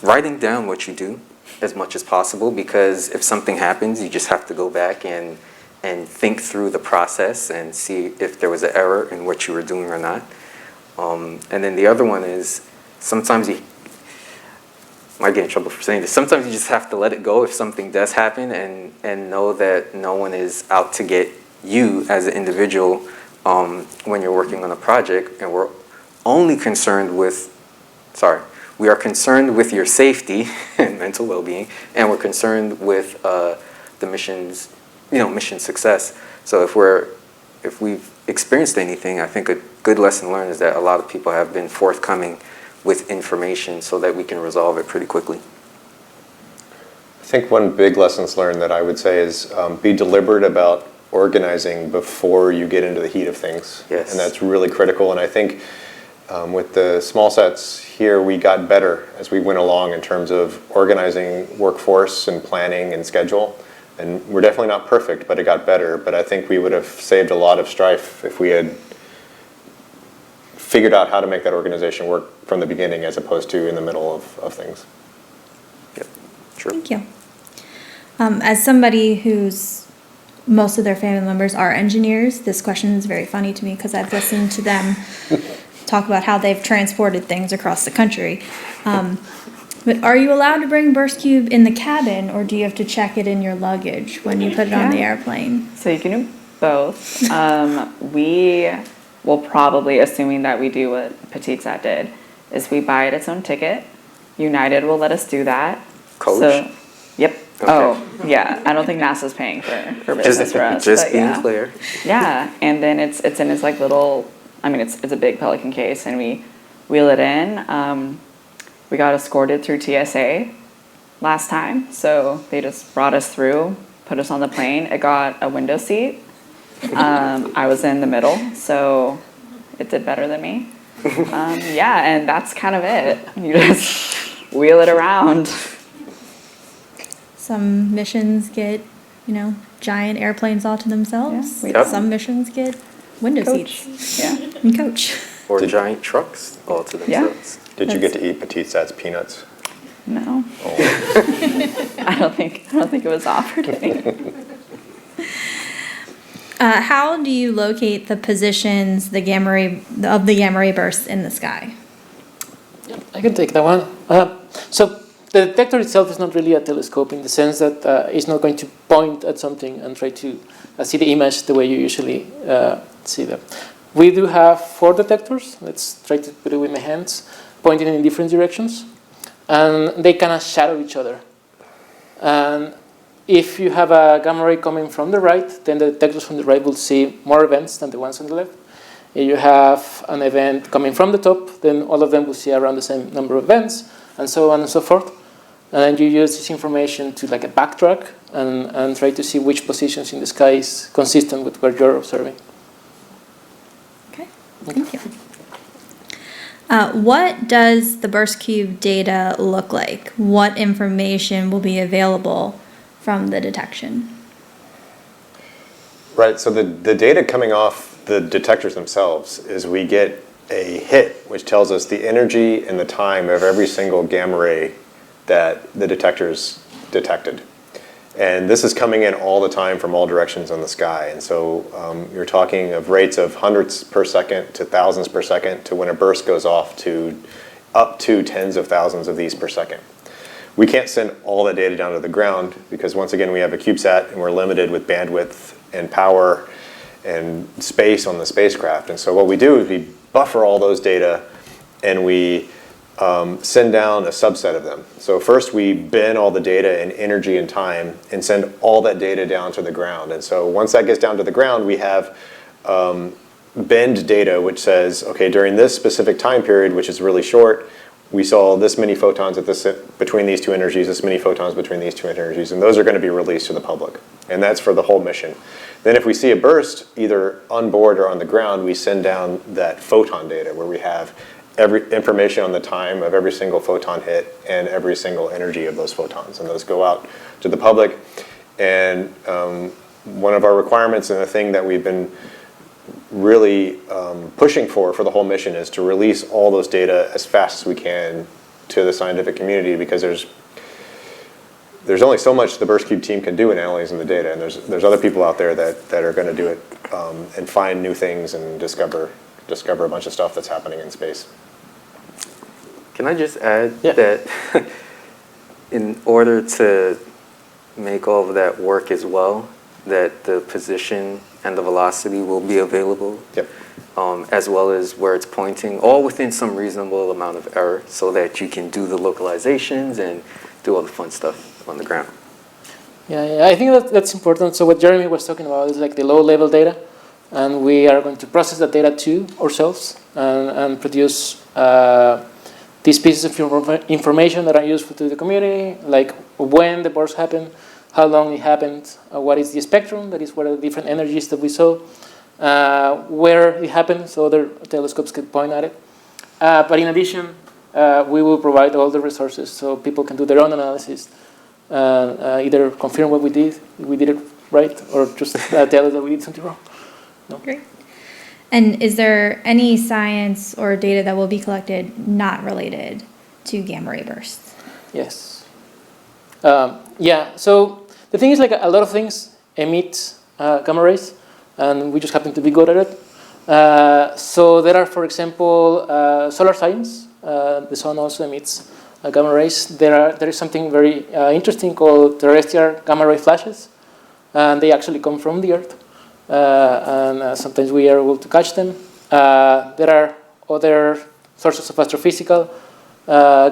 writing down what you do as much as possible, because if something happens, you just have to go back and think through the process and see if there was an error in what you were doing or not. And then the other one is sometimes you might get in trouble for saying this. Sometimes you just have to let it go if something does happen and know that no one is out to get you as an individual when you're working on a project. And we're only concerned with, we are concerned with your safety and mental well-being, and we're concerned with the mission's, mission success. So if we've experienced anything, I think a good lesson learned is that a lot of people have been forthcoming with information so that we can resolve it pretty quickly. I think one big lessons learned that I would say is be deliberate about organizing before you get into the heat of things. Yes. And that's really critical. And I think with the small sets here, we got better as we went along in terms of organizing workforce and planning and schedule. And we're definitely not perfect, but it got better. But I think we would have saved a lot of strife if we had figured out how to make that organization work from the beginning as opposed to in the middle of things. Yep, true. Thank you. As somebody who's most of their family members are engineers, this question is very funny to me because I've listened to them talk about how they've transported things across the country. But are you allowed to bring BurstCube in the cabin, or do you have to check it in your luggage when you put it on the airplane? So you can do both. We will probably, assuming that we do what CubeSat did, is we buy it its own ticket. United will let us do that. Coach? So, yep. Okay. Oh, yeah. I don't think NASA's paying for business for us. Just but being yeah. clear. Yeah, and then it's in its like little, it's a big Pelican case, and we wheel it in. We got escorted through TSA last time, so they just brought us through, put us on the plane. It got a window seat. I was in the middle, so it did better than me. Yeah, and that's kind of it. You just wheel it around. Some missions get, giant airplanes all to themselves. Yeah. Yep. Some missions get window Coach. seats Yeah. and coach. Or giant trucks all to Yeah. themselves. Did you get to eat CubeSat's peanuts? No. Oh. I don't think it was offered to me. How do you locate the positions of the gamma ray bursts in the sky? I can take that one. So the detector itself is not really a telescope in the sense that it's not going to point at something and try to see the image the way you usually see them. We do have 4 detectors. Let's try to put it with my hands, pointing in different directions. And they kind of shadow each other. And if you have a gamma ray coming from the right, then the detectors from the right will see more events than the ones on the left. If you have an event coming from the top, then all of them will see around the same number of events, and so on and so forth. And then you use this information to backtrack and try to see which positions in the sky is consistent with what you're observing. Okay, thank you. What does the BurstCube data look like? What information will be available from the detection? Right, so the data coming off the detectors themselves is we get a hit, which tells us the energy and the time of every single gamma ray that the detectors detected. And this is coming in all the time from all directions on the sky. And so you're talking of rates of hundreds per second to thousands per second to when a burst goes off to up to tens of thousands of these per second. We can't send all that data down to the ground because once again we have a CubeSat and we're limited with bandwidth and power and space on the spacecraft. And so what we do is we buffer all those data and we send down a subset of them. So first we bin all the data in energy and time and send all that data down to the ground. And so once that gets down to the ground, we have binned data which says, okay, during this specific time period, which is really short, we saw this many photons between these two energies, this many photons between these two energies, and those are going to be released to the public. And that's for the whole mission. Then if we see a burst, either on board or on the ground, we send down that photon data where we have every information on the time of every single photon hit and every single energy of those photons. And those go out to the public. And one of our requirements and the thing that we've been really pushing for the whole mission is to release all those data as fast as we can to the scientific community, because there's only so much the BurstCube team can do in analyzing the data, and there's other people out there that are going to do it and find new things and discover a bunch of stuff that's happening in space. Can I just add that in order to make all of that work as well, that the position and the velocity will be available, Yep. As well as where it's pointing, all within some reasonable amount of error, so that you can do the localizations and do all the fun stuff on the ground. Yeah, I think that's important. So what Jeremy was talking about is like the low-level data, and we are going to process that data too ourselves and produce these pieces of information that are useful to the community, like when the burst happened, how long it happened, what is the spectrum, that is what are the different energies that we saw, where it happened, so other telescopes could point at it. But in addition, we will provide all the resources so people can do their own analysis, either confirm what we did it right, or just tell us that we did something wrong. No? Great. And is there any science or data that will be collected not related to gamma ray bursts? Yes. Yeah, so the thing is, like, a lot of things emit gamma rays, and we just happen to be good at it. So there are, for example, solar science. The sun also emits gamma rays. There is something very interesting called terrestrial gamma ray flashes, and they actually come from the Earth. And sometimes we are able to catch them. There are other sources of astrophysical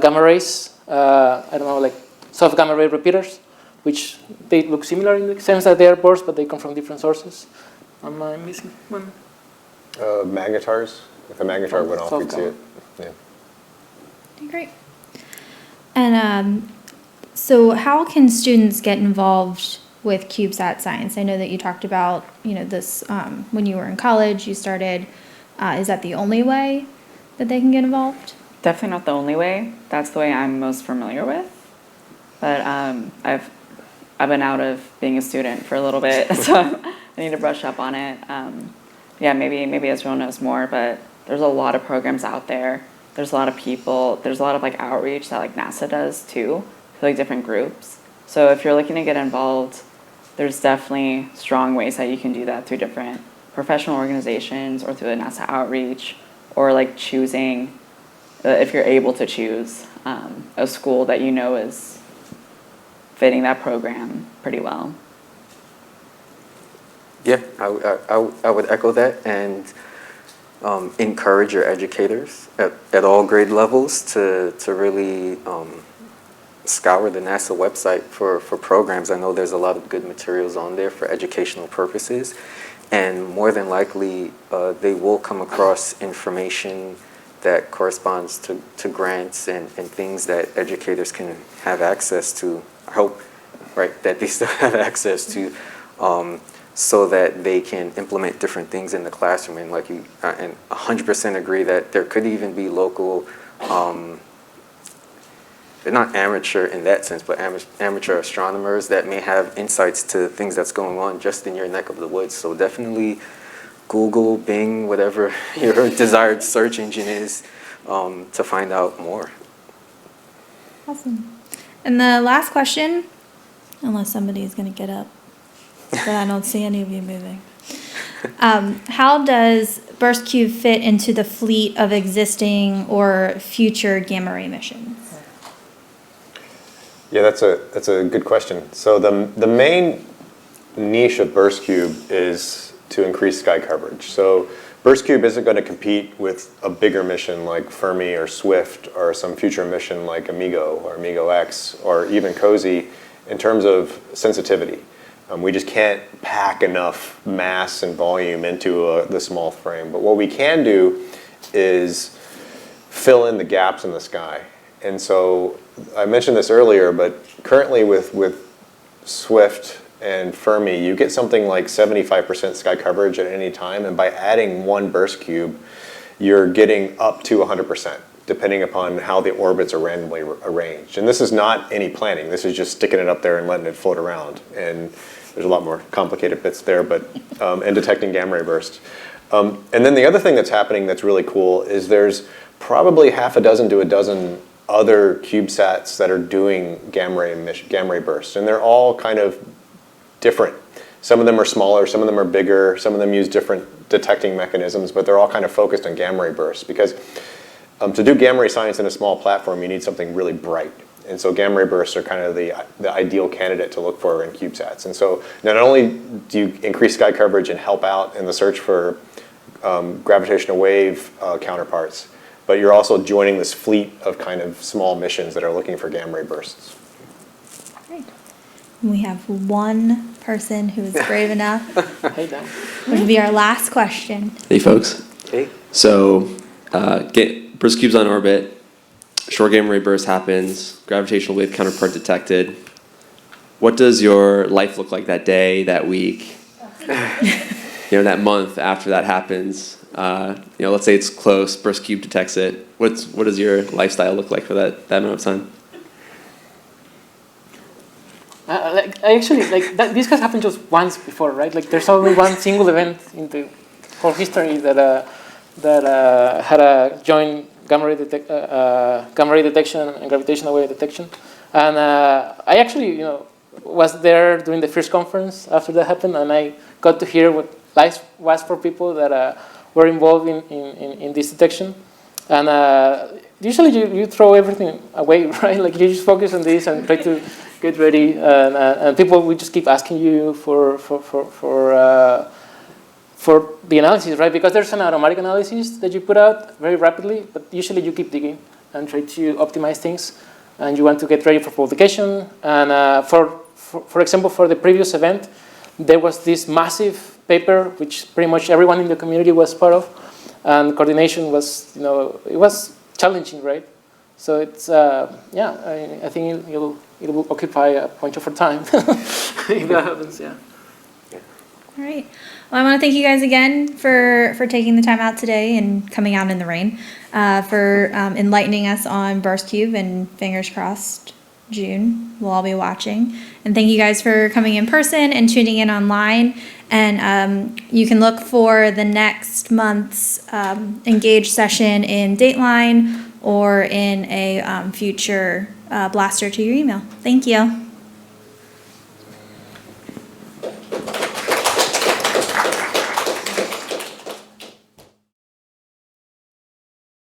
gamma rays. I don't know, like soft gamma ray repeaters, which they look similar in the sense that they are bursts, but they come from different sources. Am I missing one? Magnetars. If a magnetar went off, you'd see it. Yeah. Great. And so how can students get involved with CubeSat science? I know that you talked about, this when you were in college, you started. Is that the only way that they can get involved? Definitely not the only way. That's the way I'm most familiar with. But I've been out of being a student for a little bit, so I need to brush up on it. Maybe Israel knows more, but there's a lot of programs out there. There's a lot of people. There's a lot of outreach that NASA does too, to different groups. So if you're looking to get involved, there's definitely strong ways that you can do that through different professional organizations or through the NASA outreach, or choosing, if you're able to choose, a school that is fitting that program pretty well. Yeah, I would echo that, and encourage your educators at all grade levels to really scour the NASA website for programs. I know there's a lot of good materials on there for educational purposes, and more than likely they will come across information that corresponds to grants and things that educators can have access to. I hope, right, that they still have access to, so that they can implement different things in the classroom. And and 100% agree that there could even be local, they're not amateur in that sense, but amateur astronomers that may have insights to things that's going on just in your neck of the woods. So definitely Google, Bing, whatever your desired search engine is, to find out more. Awesome. And the last question, unless somebody is going to get up, but I don't see any of you moving. How does BurstCube fit into the fleet of existing or future gamma ray missions? Yeah, that's a good question. So the main niche of BurstCube is to increase sky coverage. So BurstCube isn't going to compete with a bigger mission like Fermi or Swift or some future mission like Amigo or Amigo X or even COSY in terms of sensitivity. We just can't pack enough mass and volume into the small frame. But what we can do is fill in the gaps in the sky. And so I mentioned this earlier, but currently with Swift and Fermi, you get something like 75% sky coverage at any time. And by adding one BurstCube, you're getting up to 100%, depending upon how the orbits are randomly arranged. And this is not any planning. This is just sticking it up there and letting it float around. And there's a lot more complicated bits there, but and detecting gamma ray bursts. And then the other thing that's happening that's really cool is there's probably half a dozen to a dozen other CubeSats that are doing gamma ray bursts, and they're all kind of different. Some of them are smaller, some of them are bigger, some of them use different detecting mechanisms, but they're all kind of focused on gamma ray bursts because to do gamma ray science in a small platform, you need something really bright. And so gamma ray bursts are kind of the ideal candidate to look for in CubeSats. And so not only do you increase sky coverage and help out in the search for gravitational wave counterparts, but you're also joining this fleet of kind of small missions that are looking for gamma ray bursts. Great. We have one person who is brave enough. Hey, Dan. Which will be our last question. Hey, folks. Hey. So, BurstCube's on orbit. Short gamma ray burst happens. Gravitational wave counterpart detected. What does your life look like that day, that week, that month after that happens? Let's say it's close. BurstCube detects it. What does your lifestyle look like for that amount of time? This has happened just once before, right? Like there's only one single event in the whole history that had a joint gamma ray detection and gravitational wave detection, and I actually was there during the first conference after that happened, and I got to hear what life was for people that were involved in this detection, and usually you throw everything away, right? Like you just focus on this and try to get ready, and people will just keep asking you for the analysis, right? Because there's an automatic analysis that you put out very rapidly, but usually you keep digging and try to optimize things, and you want to get ready for publication. And for example, for the previous event, there was this massive paper which pretty much everyone in the community was part of, and coordination was, it was challenging, right? So it's I think it will occupy a bunch of our time if that happens. Yeah. All right. Well, I want to thank you guys again for taking the time out today and coming out in the rain, for enlightening us on BurstCube, and fingers crossed, June, we'll all be watching. And thank you guys for coming in person and tuning in online. And you can look for the next month's Engage session in Dateline or in a future blaster to your email. Thank you.